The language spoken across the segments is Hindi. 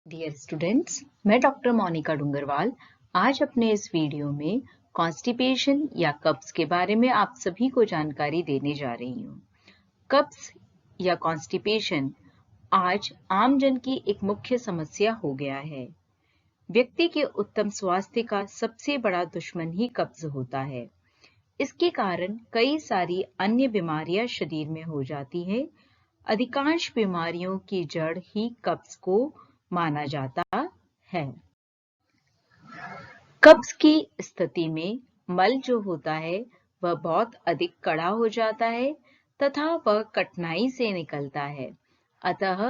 डियर स्टूडेंट्स, मैं डॉक्टर मोनिका डूंगरवाल आज अपने इस वीडियो में कॉन्स्टिपेशन या कब्ज के बारे में आप सभी को जानकारी देने जा रही हूँ। कब्ज या कॉन्स्टिपेशन आज आम जन की एक मुख्य समस्या हो गया है। व्यक्ति के उत्तम स्वास्थ्य का सबसे बड़ा दुश्मन ही कब्ज होता है। इसके कारण कई सारी अन्य बीमारियां शरीर में हो जाती है। अधिकांश बीमारियों की जड़ ही कब्ज को माना जाता है। कब्ज की स्थिति में मल जो होता है वह बहुत अधिक कड़ा हो जाता है तथा वह कठिनाई से निकलता है। अतः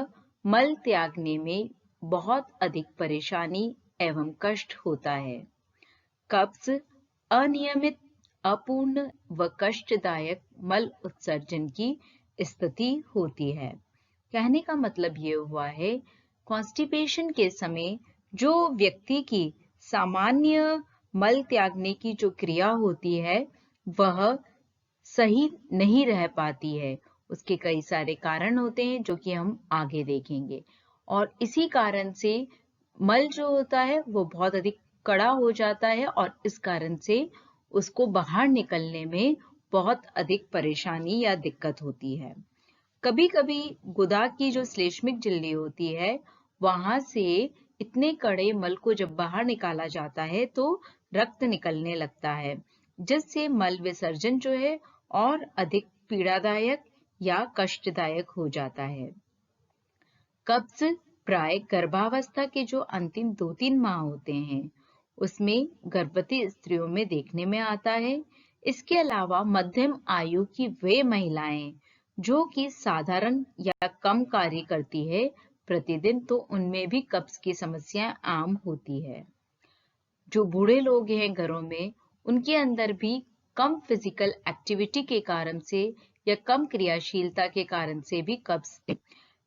मल त्यागने में बहुत अधिक परेशानी एवं कष्ट होता है। कब्ज अनियमित, अपूर्ण व कष्टदायक मल उत्सर्जन की स्थिति होती है। कहने का मतलब ये हुआ है, कॉन्स्टिपेशन के समय जो व्यक्ति की सामान्य मल त्यागने की जो क्रिया होती है वह सही नहीं रह पाती है। उसके कई सारे कारण होते हैं जो कि हम आगे देखेंगे, और इसी कारण से मल जो होता है वो बहुत अधिक कड़ा हो जाता है और इस कारण से उसको बाहर निकलने में बहुत अधिक परेशानी या दिक्कत होती है। कभी कभी गुदा की जो श्लेष्मिक झिल्ली होती है वहां से इतने कड़े मल को जब बाहर निकाला जाता है तो रक्त निकलने लगता है, जिससे मल विसर्जन जो है और अधिक पीड़ादायक या कष्टदायक हो जाता है। कब्ज प्राय गर्भावस्था के जो अंतिम 2-3 माह होते हैं उसमें गर्भवती स्त्रियों में देखने में आता है। इसके अलावा मध्यम आयु की वे महिलाएं जो कि साधारण या कम कार्य करती है प्रतिदिन, तो उनमें भी कब्ज की समस्याएं आम होती है। जो बूढ़े लोग हैं घरों में, उनके अंदर भी कम फिजिकल एक्टिविटी के कारण से या कम क्रियाशीलता के कारण से भी कब्ज।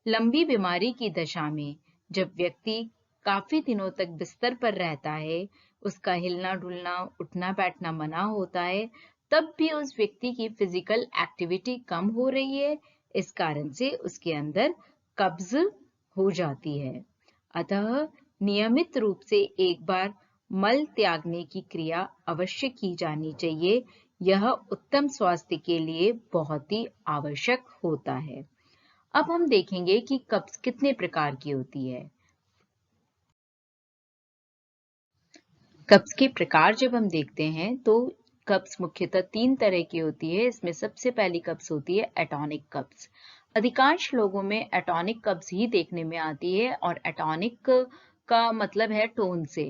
लंबी बीमारी की दशा में जब व्यक्ति काफी दिनों तक बिस्तर पर रहता है, उसका हिलना डुलना उठना बैठना मना होता है, तब भी उस व्यक्ति की फिजिकल एक्टिविटी कम हो रही है। इस कारण से उसके अंदर कब्ज हो जाती है। अतः नियमित रूप से एक बार मल त्यागने की क्रिया अवश्य की जानी चाहिए। यह उत्तम स्वास्थ्य के लिए बहुत ही आवश्यक होता है। अब हम देखेंगे कि कब्ज कितने प्रकार की होती है। कब्ज के प्रकार जब हम देखते हैं तो कब्ज मुख्यतः 3 तरह की होती है। इसमें सबसे पहली कब्ज होती है एटॉनिक कब्ज। अधिकांश लोगों में एटॉनिक कब्ज ही देखने में आती है, और एटॉनिक का मतलब है टोन से।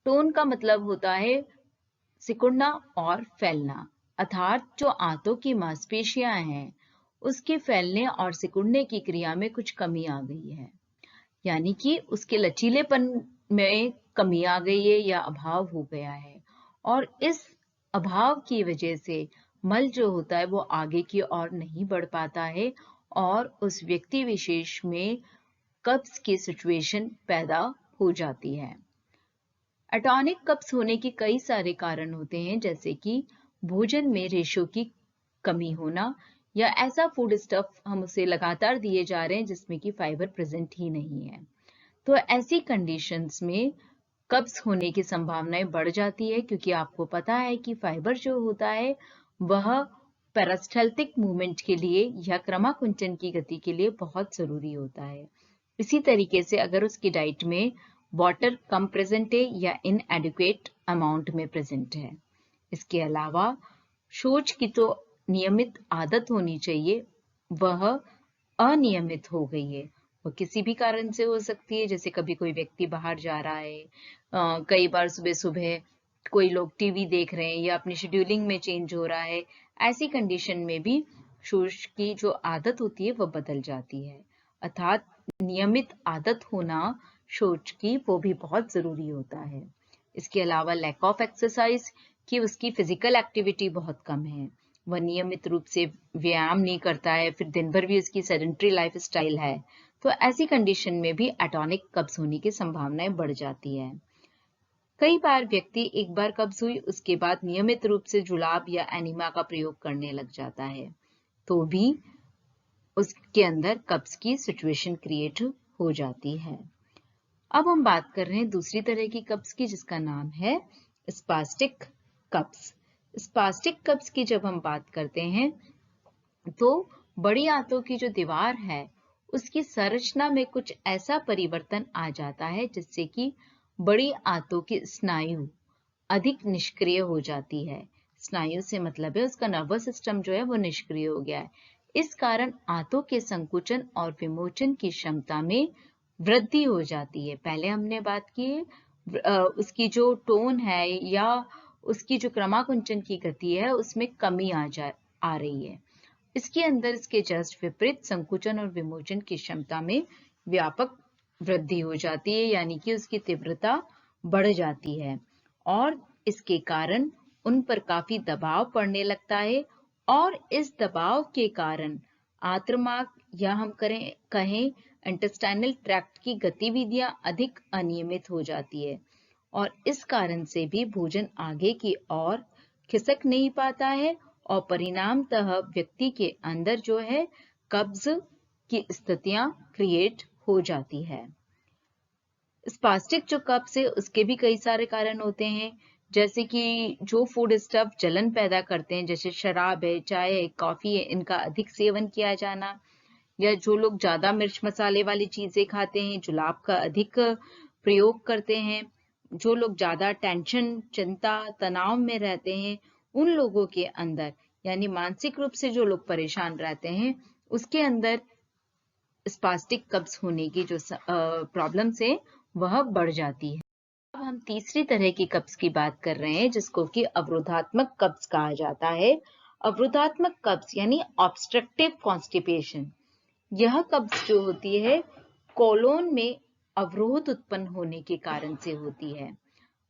टोन का मतलब होता है सिकुड़ना और फैलना, अर्थात जो आंतों की मांसपेशियां हैं उसके फैलने और सिकुड़ने की क्रिया में कुछ कमी आ गई है, यानी कि उसके लचीलेपन में कमी आ गई है या अभाव हो गया है, और इस अभाव की वजह से मल जो होता है वो आगे की ओर नहीं बढ़ पाता है और उस व्यक्ति विशेष में कब्ज की सिचुएशन पैदा हो जाती है। एटॉनिक कब्ज होने के कई सारे कारण होते हैं, जैसे कि भोजन में रेशों की कमी होना, या ऐसा फूड स्टफ हम उसे लगातार दिए जा रहे हैं जिसमें कि फाइबर प्रेजेंट ही नहीं है। तो ऐसी कंडीशंस में कब्ज होने की संभावनाएं बढ़ जाती है, क्योंकि आपको पता है कि फाइबर जो होता है वह पेरिस्टाल्टिक मूवमेंट के लिए या क्रमाकुंचन की गति के लिए बहुत जरूरी होता है। इसी तरीके से अगर उसकी डाइट में वाटर कम प्रेजेंट है या इनएडिक्वेट अमाउंट में प्रेजेंट है। इसके अलावा शौच की तो नियमित आदत होनी चाहिए, वह अनियमित हो गई है। वो किसी भी कारण से हो सकती है, जैसे कभी कोई व्यक्ति बाहर जा रहा है, कई बार सुबह सुबह कोई लोग टीवी देख रहे हैं या अपनी शेड्यूलिंग में चेंज हो रहा है। ऐसी कंडीशन में भी शौच की जो आदत होती है वह बदल जाती है। अर्थात नियमित आदत होना शौच की वो भी बहुत जरूरी होता है। इसके अलावा लैक ऑफ एक्सरसाइज, कि उसकी फिजिकल एक्टिविटी बहुत कम है, वह नियमित रूप से व्यायाम नहीं करता है, फिर दिन भर भी उसकी सेडेंटरी लाइफ स्टाइल है, तो ऐसी कंडीशन में भी एटॉनिक कब्ज होने की संभावनाएं बढ़ जाती है। कई बार व्यक्ति एक बार कब्ज हुई उसके बाद नियमित रूप से जुलाब या एनिमा का प्रयोग करने लग जाता है, तो भी उसके अंदर कब्ज की सिचुएशन क्रिएट हो जाती है। अब हम बात कर रहे हैं दूसरी तरह की कब्ज की, जिसका नाम है स्पास्टिक कब्ज। स्पास्टिक कब्ज की जब हम बात करते हैं तो बड़ी आंतों की जो दीवार है उसकी संरचना में कुछ ऐसा परिवर्तन आ जाता है जिससे कि बड़ी आंतों की स्नायु अधिक निष्क्रिय हो जाती है। स्नायु से मतलब है उसका नर्वस सिस्टम जो है वो निष्क्रिय हो गया है। इस कारण आंतों के संकुचन और विमोचन की क्षमता में वृद्धि हो जाती है। पहले हमने बात की उसकी जो टोन है या उसकी जो क्रमाकुंचन की गति है उसमें कमी आ रही है। इसके अंदर इसके जस्ट विपरीत संकुचन और विमोचन की क्षमता में व्यापक वृद्धि हो जाती है, यानी कि उसकी तीव्रता बढ़ जाती है और इसके कारण उन पर काफी दबाव पड़ने लगता है और इस दबाव के कारण आंत्रमार्ग या हम कहें इंटेस्टाइनल ट्रैक्ट की गतिविधियां अधिक अनियमित हो जाती है और इस कारण से भी भोजन आगे की ओर खिसक नहीं पाता है और परिणामतः व्यक्ति के अंदर जो है कब्ज की स्थितियां क्रिएट हो जाती है। स्पास्टिक जो कब्ज है उसके भी कई सारे कारण होते हैं, जैसे कि जो फूड स्टफ जलन पैदा करते हैं, जैसे शराब है, चाय है, कॉफी है, इनका अधिक सेवन किया जाना, या जो लोग ज्यादा मिर्च मसाले वाली चीजें खाते हैं, जुलाब का अधिक प्रयोग करते हैं, जो लोग ज्यादा टेंशन, चिंता, तनाव में रहते हैं, उन लोगों के अंदर यानी मानसिक रूप से जो लोग परेशान रहते हैं उसके अंदर स्पास्टिक कब्ज होने की जो प्रॉब्लम्स है वह बढ़ जाती है। अब हम तीसरी तरह की कब्ज की बात कर रहे हैं जिसको कि अवरोधात्मक कब्ज कहा जाता है। अवरोधात्मक कब्ज यानी ऑब्स्ट्रक्टिव कॉन्स्टिपेशन। यह कब्ज जो होती है कोलोन में अवरोध उत्पन्न होने के कारण से होती है।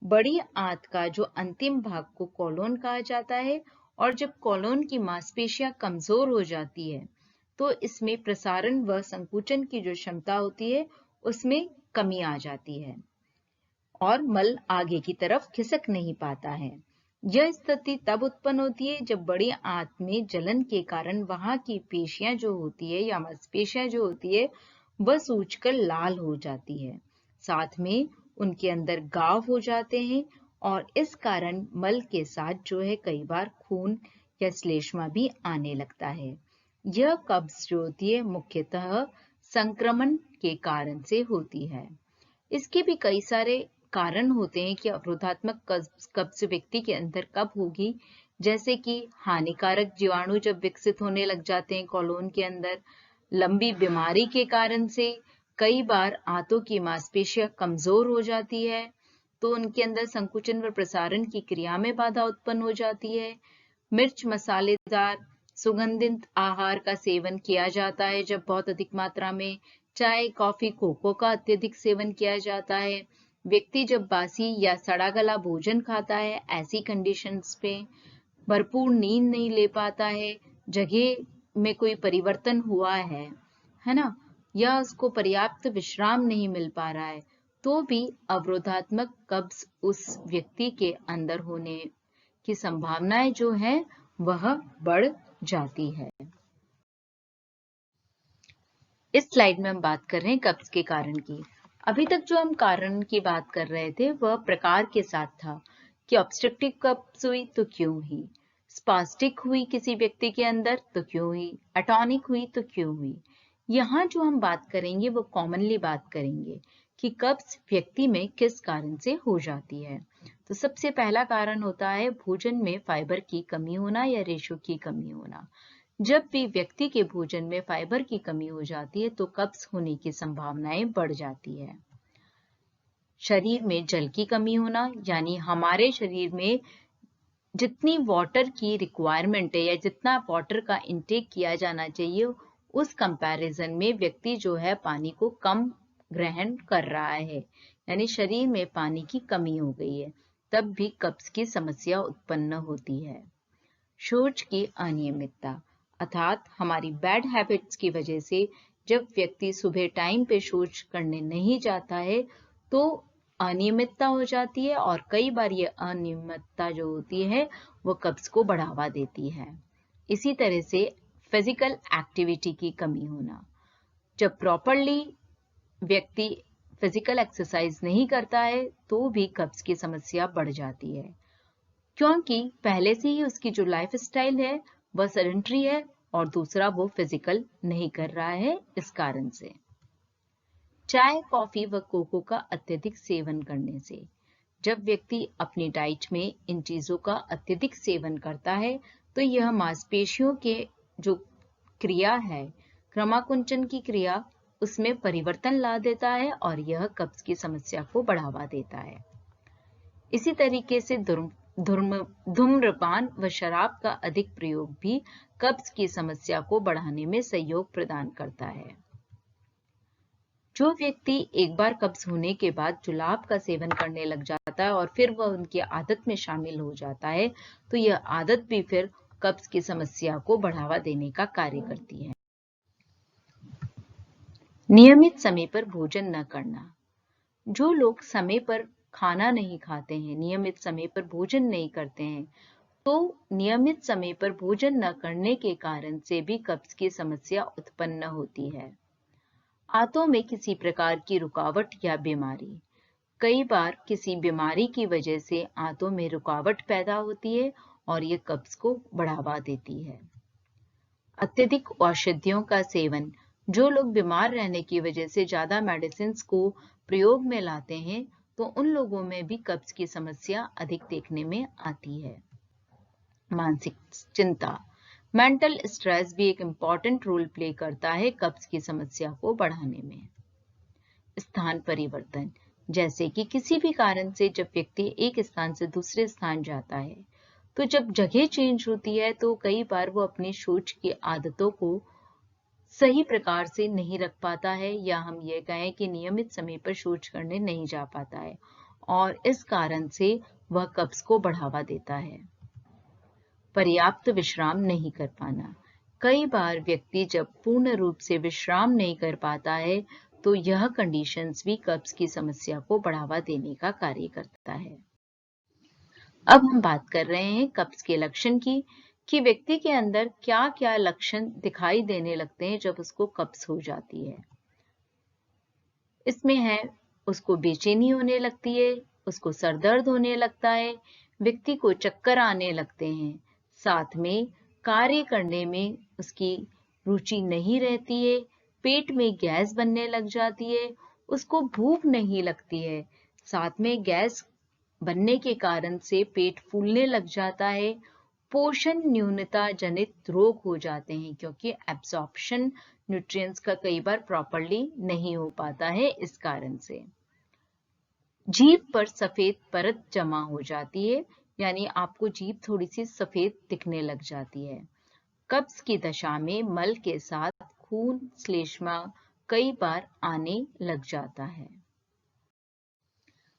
बड़ी आंत का जो अंतिम भाग को कोलोन कहा जाता है और जब कोलोन की मांसपेशियां कमजोर हो जाती है तो इसमें प्रसारण व संकुचन की जो क्षमता होती है उसमें कमी आ जाती है और मल आगे की तरफ खिसक नहीं पाता है। यह स्थिति तब उत्पन्न होती है जब बड़ी आंत में जलन के कारण वहां की पेशियां जो होती है या मांसपेशियां जो होती है वह सूजकर लाल हो जाती है, साथ में उनके अंदर घाव हो जाते हैं और इस कारण मल के साथ जो है कई बार खून या श्लेष्मा भी आने लगता है। यह कब्ज जो होती है मुख्यतः संक्रमण के कारण से होती है। इसके भी कई सारे कारण होते हैं कि अवरोधात्मक कब्ज व्यक्ति के अंदर कब होगी, जैसे कि हानिकारक जीवाणु जब विकसित होने लग जाते हैं कोलोन के अंदर, लंबी बीमारी के कारण से कई बार आंतों की मांसपेशियां कमजोर हो जाती है तो उनके अंदर संकुचन व प्रसारण की क्रिया में बाधा उत्पन्न हो जाती है। मिर्च मसालेदार सुगंधित आहार का सेवन किया जाता है जब बहुत अधिक मात्रा में, चाय, कॉफी, कोको का अत्यधिक सेवन किया जाता है, व्यक्ति जब बासी या सड़ा गला भोजन खाता है ऐसी कंडीशंस पे, भरपूर नींद नहीं ले पाता है, जगह में कोई परिवर्तन हुआ है ना, या उसको पर्याप्त विश्राम नहीं मिल पा रहा है, तो भी अवरोधात्मक कब्ज उस व्यक्ति के अंदर होने की संभावनाएं जो है वह बढ़ जाती है। इस स्लाइड में हम बात कर रहे हैं कब्ज के कारण की। अभी तक जो हम कारण की बात कर रहे थे वह प्रकार के साथ था कि ऑब्स्ट्रक्टिव कब्ज हुई तो क्यों हुई, स्पास्टिक हुई किसी व्यक्ति के अंदर तो क्यों हुई, एटॉनिक हुई तो क्यों हुई। यहाँ जो हम बात करेंगे वो कॉमनली बात करेंगे कि कब्ज व्यक्ति में किस कारण से हो जाती है। तो सबसे पहला कारण होता है भोजन में फाइबर की कमी होना या रेशो की कमी होना। जब भी व्यक्ति के भोजन में फाइबर की कमी हो जाती है तो कब्ज होने की संभावनाएं बढ़ जाती है। शरीर में जल की कमी होना, यानी हमारे शरीर में जितनी वाटर की रिक्वायरमेंट है या जितना वाटर का इंटेक किया जाना चाहिए उस कंपैरिजन में व्यक्ति जो है पानी को कम ग्रहण कर रहा है, यानी शरीर में पानी की कमी हो गई है, तब भी कब्ज की समस्या उत्पन्न होती है। शौच की अनियमितता, अर्थात हमारी बैड हैबिट्स की वजह से जब व्यक्ति सुबह टाइम पे शौच करने नहीं जाता है तो अनियमितता हो जाती है और कई बार ये अनियमितता जो होती है वो कब्ज को बढ़ावा देती है। इसी तरह से फिजिकल एक्टिविटी की कमी होना, जब प्रॉपरली व्यक्ति फिजिकल एक्सरसाइज नहीं करता है तो भी कब्ज की समस्या बढ़ जाती है, क्योंकि पहले से ही उसकी जो लाइफ स्टाइल है वह सेडेंटरी है और दूसरा वो फिजिकल नहीं कर रहा है। इस कारण से चाय, कॉफी व कोको का अत्यधिक सेवन करने से, जब व्यक्ति अपनी डाइट में इन चीजों का अत्यधिक सेवन करता है तो यह मांसपेशियों के जो क्रिया है, क्रमाकुंचन की क्रिया, उसमें परिवर्तन ला देता है और यह कब्ज की समस्या को बढ़ावा देता है। इसी तरीके से धूम्रपान व शराब का अधिक प्रयोग भी कब्ज की समस्या को बढ़ाने में सहयोग प्रदान करता है। जो व्यक्ति एक बार कब्ज होने के बाद जुलाब का सेवन करने लग जाता है और फिर वह उनकी आदत में शामिल हो जाता है तो यह आदत भी फिर कब्ज की समस्या को बढ़ावा देने का कार्य करती है। नियमित समय पर भोजन न करना। जो लोग समय पर खाना नहीं खाते हैं, नियमित समय पर भोजन नहीं करते हैं, तो नियमित समय पर भोजन न करने के कारण से भी कब्ज की समस्या उत्पन्न होती है। आंतों में किसी प्रकार की रुकावट या बीमारी, कई बार किसी बीमारी की वजह से आंतों में रुकावट पैदा होती है और ये कब्ज को बढ़ावा देती है। अत्यधिक औषधियों का सेवन, जो लोग बीमार रहने की वजह से ज्यादा मेडिसिन को प्रयोग में लाते हैं तो उन लोगों में भी कब्ज की समस्या अधिक देखने में आती है। मानसिक चिंता, मेंटल स्ट्रेस भी एक इम्पॉर्टेंट रोल प्ले करता है कब्ज की समस्या को बढ़ाने में। स्थान परिवर्तन, जैसे कि किसी भी कारण से जब व्यक्ति एक स्थान से दूसरे स्थान जाता है तो जब जगह चेंज होती है तो कई बार वो अपनी सोच की आदतों को सही प्रकार से नहीं रख पाता है, या हम ये कहें कि नियमित समय पर सोच करने नहीं जा पाता है और इस कारण से वह कब्ज को बढ़ावा देता है। पर्याप्त विश्राम नहीं कर पाना, कई बार व्यक्ति जब पूर्ण रूप से विश्राम नहीं कर पाता है तो यह कंडीशंस भी कब्ज की समस्या को बढ़ावा देने का कार्य करता है। अब हम बात कर रहे हैं कब्ज के लक्षण की, कि व्यक्ति के अंदर क्या क्या लक्षण दिखाई देने लगते हैं जब उसको कब्ज हो जाती है। इसमें है, उसको बेचैनी होने लगती है, उसको सर दर्द होने लगता है, व्यक्ति को चक्कर आने लगते हैं, साथ में कार्य करने में उसकी रुचि नहीं रहती है, पेट में गैस बनने लग जाती है, उसको भूख नहीं लगती है, साथ में गैस बनने के कारण से पेट फूलने लग जाता है, पोषण न्यूनता जनित रोग हो जाते हैं क्योंकि एब्जॉर्प्शन न्यूट्रिएंट्स का कई बार प्रॉपरली नहीं हो पाता है। इस कारण से जीभ पर सफेद परत जमा हो जाती है, यानी आपको जीभ थोड़ी सी सफेद दिखने लग जाती है। कब्ज की दशा में मल के साथ खून श्लेष्मा कई बार आने लग जाता है।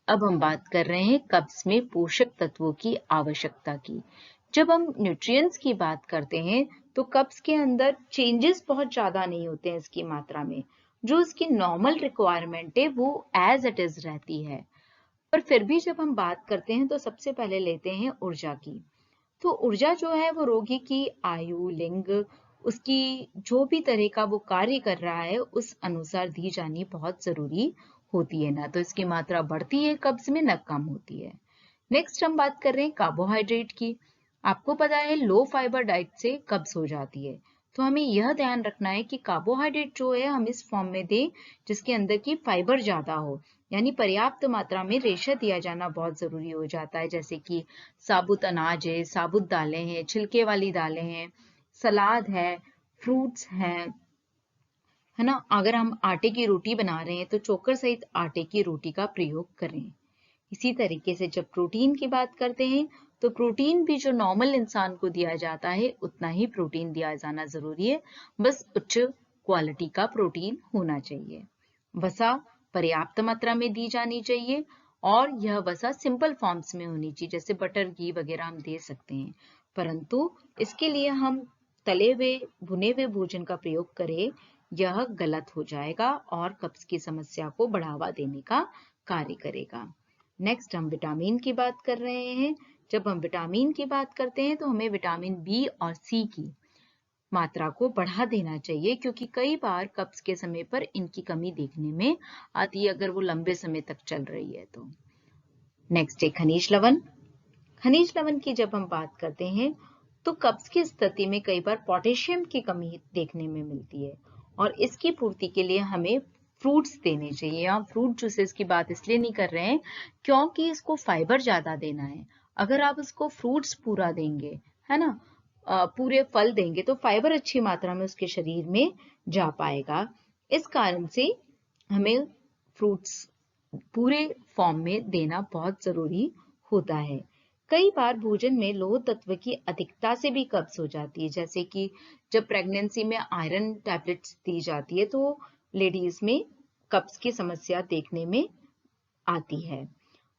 अब हम बात कर रहे हैं कब्ज में पोषक तत्वों की आवश्यकता की। जब हम न्यूट्रिएंट्स की बात करते हैं तो कब्ज के अंदर चेंजेस बहुत ज्यादा नहीं होते हैं इसकी मात्रा में, जो इसकी नॉर्मल रिक्वायरमेंट है वो एज इट इज रहती है। पर फिर भी जब हम बात करते हैं तो सबसे पहले लेते हैं ऊर्जा की। तो ऊर्जा जो है वो रोगी की आयु, लिंग, उसकी जो भी तरह का वो कार्य कर रहा है उस अनुसार दी जानी बहुत जरूरी होती है, ना तो इसकी मात्रा बढ़ती है कब्ज में, न कम होती है। नेक्स्ट हम बात कर रहे हैं कार्बोहाइड्रेट की। आपको पता है लो फाइबर डाइट से कब्ज हो जाती है, तो हमें यह ध्यान रखना है कि कार्बोहाइड्रेट जो है हम इस फॉर्म में दें जिसके अंदर की फाइबर ज्यादा हो, यानी पर्याप्त मात्रा में रेशा दिया जाना बहुत जरूरी हो जाता है, जैसे कि साबुत अनाज है, साबुत दालें हैं, छिलके वाली दालें हैं, सलाद है, फ्रूट्स हैं, है ना। अगर हम आटे की रोटी बना रहे हैं तो चोकर सहित आटे की रोटी का प्रयोग करें। इसी तरीके से जब प्रोटीन की बात करते हैं तो प्रोटीन भी जो नॉर्मल इंसान को दिया जाता है उतना ही प्रोटीन दिया जाना जरूरी है, बस उच्च क्वालिटी का प्रोटीन होना चाहिए। वसा पर्याप्त मात्रा में दी जानी चाहिए और यह वसा सिंपल फॉर्म्स में होनी चाहिए, जैसे बटर, घी वगैरह हम दे सकते हैं, परंतु इसके लिए हम तले हुए भुने हुए भोजन का प्रयोग करें यह गलत हो जाएगा और कब्ज की समस्या को बढ़ावा देने का कार्य करेगा। नेक्स्ट हम विटामिन की बात कर रहे हैं। जब हम विटामिन की बात करते हैं तो हमें विटामिन बी और सी की मात्रा को बढ़ा देना चाहिए, क्योंकि कई बार कब्ज के समय पर इनकी कमी देखने में आती है अगर वो लंबे समय तक चल रही है तो। नेक्स्ट है खनिज लवण। खनिज लवण की जब हम बात करते हैं तो कब्ज की स्थिति में कई बार पोटेशियम की कमी देखने में मिलती है और इसकी पूर्ति के लिए हमें फ्रूट्स देने चाहिए। हम फ्रूट जूसेस की बात इसलिए नहीं कर रहे हैं क्योंकि इसको फाइबर ज्यादा देना है। अगर आप उसको फ्रूट्स पूरा देंगे, है ना, पूरे फल देंगे तो फाइबर अच्छी मात्रा में उसके शरीर में जा पाएगा। इस कारण से हमें फ्रूट्स पूरे फॉर्म में देना बहुत जरूरी होता है। कई बार भोजन में लोह तत्व की अधिकता से भी कब्ज हो जाती है, जैसे कि जब प्रेगनेंसी में आयरन टैबलेट्स दी जाती है तो लेडीज में कब्ज की समस्या देखने में आती है।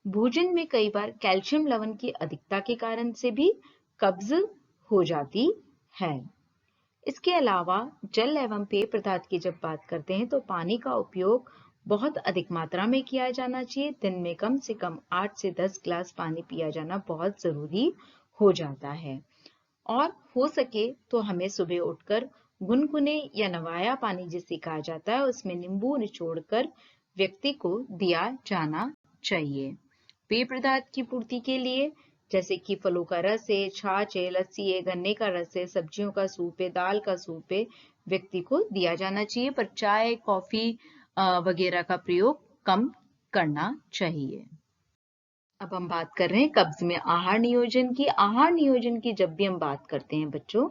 भोजन में कई बार कैल्शियम लवण की अधिकता के कारण से भी कब्ज हो जाती है। इसके अलावा जल एवं पेय पदार्थ की जब बात करते हैं तो पानी का उपयोग बहुत अधिक मात्रा में किया जाना चाहिए। दिन में कम से कम 8 से 10 गिलास पानी पिया जाना बहुत जरूरी हो जाता है। और हो सके तो हमें सुबह उठकर गुनगुने या नवाया पानी जिसे कहा जाता है उसमें नींबू निचोड़कर व्यक्ति को दिया जाना चाहिए। पेय पदार्थ की पूर्ति के लिए जैसे कि फलों का रस है, छाछ है, लस्सी है, गन्ने का रस है, सब्जियों का सूप है, दाल का सूप है, व्यक्ति को दिया जाना चाहिए, पर चाय कॉफी वगैरह का प्रयोग कम करना चाहिए। अब हम बात कर रहे हैं कब्ज में आहार नियोजन की। आहार नियोजन की जब भी हम बात करते हैं बच्चों,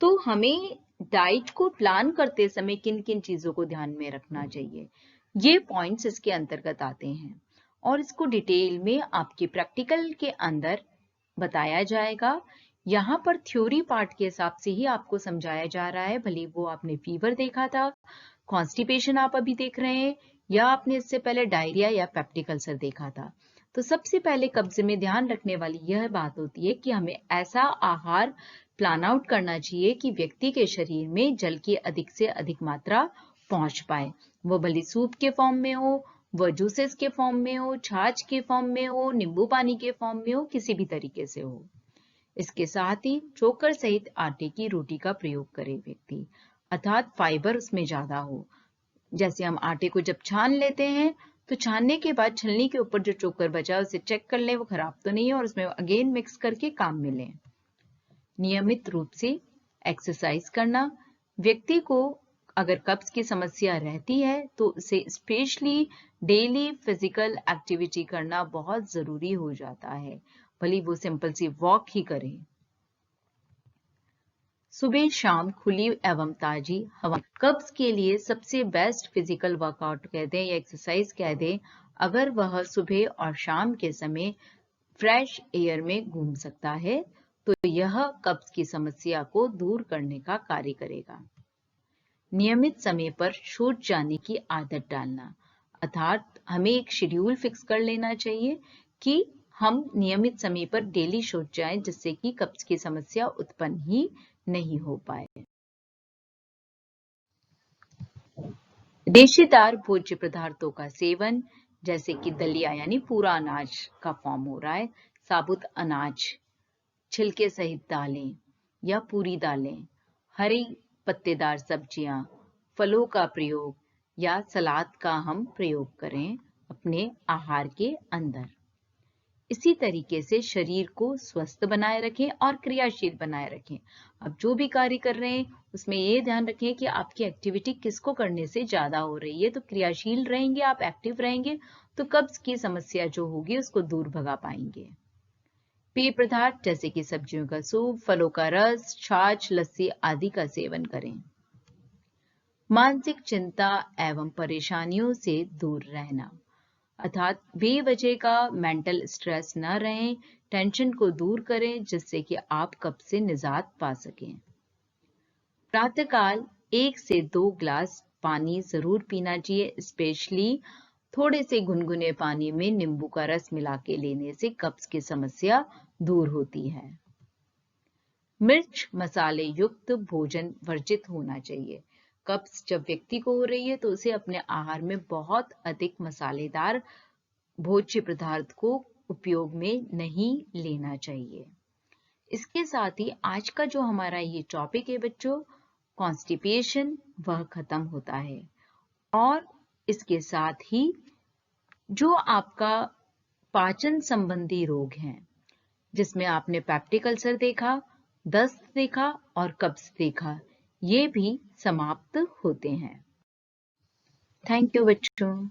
तो हमें डाइट को प्लान करते समय किन किन चीजों को ध्यान में रखना चाहिए, ये पॉइंट्स इसके अंतर्गत आते हैं और इसको डिटेल में आपके प्रैक्टिकल के अंदर बताया जाएगा। यहाँ पर थ्योरी पार्ट के हिसाब से ही आपको समझाया जा रहा है, भले वो आपने फीवर देखा था, कॉन्स्टिपेशन आप अभी देख रहे हैं, या आपने इससे पहले डायरिया या पेप्टिक अल्सर देखा था। तो सबसे पहले कब्ज में ध्यान रखने वाली यह बात होती है कि हमें ऐसा आहार प्लान आउट करना चाहिए कि व्यक्ति के शरीर में जल की अधिक से अधिक मात्रा पहुंच पाए। वो भले सूप के फॉर्म में हो, वह जूसेस के फॉर्म में हो, छाछ के फॉर्म में हो, नींबू पानी के फॉर्म में हो, किसी भी तरीके से हो। इसके साथ ही चोकर सहित आटे की रोटी का प्रयोग करे व्यक्ति, अर्थात फाइबर उसमें ज्यादा हो। जैसे हम आटे को जब छान लेते हैं तो छानने के बाद छलनी के ऊपर जो चोकर बचा है उसे चेक कर लें वो खराब तो नहीं है और उसमें अगेन मिक्स करके काम में लें। नियमित रूप से एक्सरसाइज करना। व्यक्ति को अगर कब्ज की समस्या रहती है तो उसे स्पेशली डेली फिजिकल एक्टिविटी करना बहुत जरूरी हो जाता है, भले वो सिंपल सी वॉक ही करें। सुबह शाम खुली एवं ताजी हवा कब्ज के लिए सबसे बेस्ट फिजिकल वर्कआउट कह दें या एक्सरसाइज कह दें, अगर वह सुबह और शाम के समय फ्रेश एयर में घूम सकता है तो यह कब्ज की समस्या को दूर करने का कार्य करेगा। नियमित समय पर शौच जाने की आदत डालना, अर्थात हमें एक शेड्यूल फिक्स कर लेना चाहिए कि हम नियमित समय पर डेली शौच जाएं, जिससे कि कब्ज की समस्या उत्पन्न ही नहीं हो पाए। रेशेदार भोज्य पदार्थों का सेवन, जैसे कि दलिया यानी पूरा अनाज का फॉर्म हो रहा है, साबुत अनाज, छिलके सहित दालें या पूरी दालें, हरी पत्तेदार सब्जियां, फलों का प्रयोग या सलाद का हम प्रयोग करें अपने आहार के अंदर। इसी तरीके से शरीर को स्वस्थ बनाए रखें और क्रियाशील बनाए रखें। अब जो भी कार्य कर रहे हैं उसमें ये ध्यान रखें कि आपकी एक्टिविटी किसको करने से ज्यादा हो रही है, तो क्रियाशील रहेंगे, आप एक्टिव रहेंगे तो कब्ज की समस्या जो होगी उसको दूर भगा पाएंगे। पेय पदार्थ जैसे कि सब्जियों का सूप, फलों का रस, छाछ, लस्सी आदि का सेवन करें। मानसिक चिंता एवं परेशानियों से दूर रहना, अर्थात बेवजह का मेंटल स्ट्रेस न रहें, टेंशन को दूर करें जिससे कि आप कब्ज से निजात पा सकें। प्रातःकाल 1 से 2 गिलास पानी जरूर पीना चाहिए, स्पेशली थोड़े से गुनगुने पानी में नींबू का रस मिला के लेने से कब्ज की समस्या दूर होती है। मिर्च मसाले युक्त भोजन वर्जित होना चाहिए। कब्ज जब व्यक्ति को हो रही है तो उसे अपने आहार में बहुत अधिक मसालेदार भोज्य पदार्थ को उपयोग में नहीं लेना चाहिए। इसके साथ ही आज का जो हमारा ये टॉपिक है बच्चों, कॉन्स्टिपेशन वह खत्म होता है। और इसके साथ ही जो आपका पाचन संबंधी रोग हैं, जिसमें आपने पेप्टिक अल्सर देखा, दस्त देखा और कब्ज देखा, ये भी समाप्त होते हैं। थैंक यू बच्चों।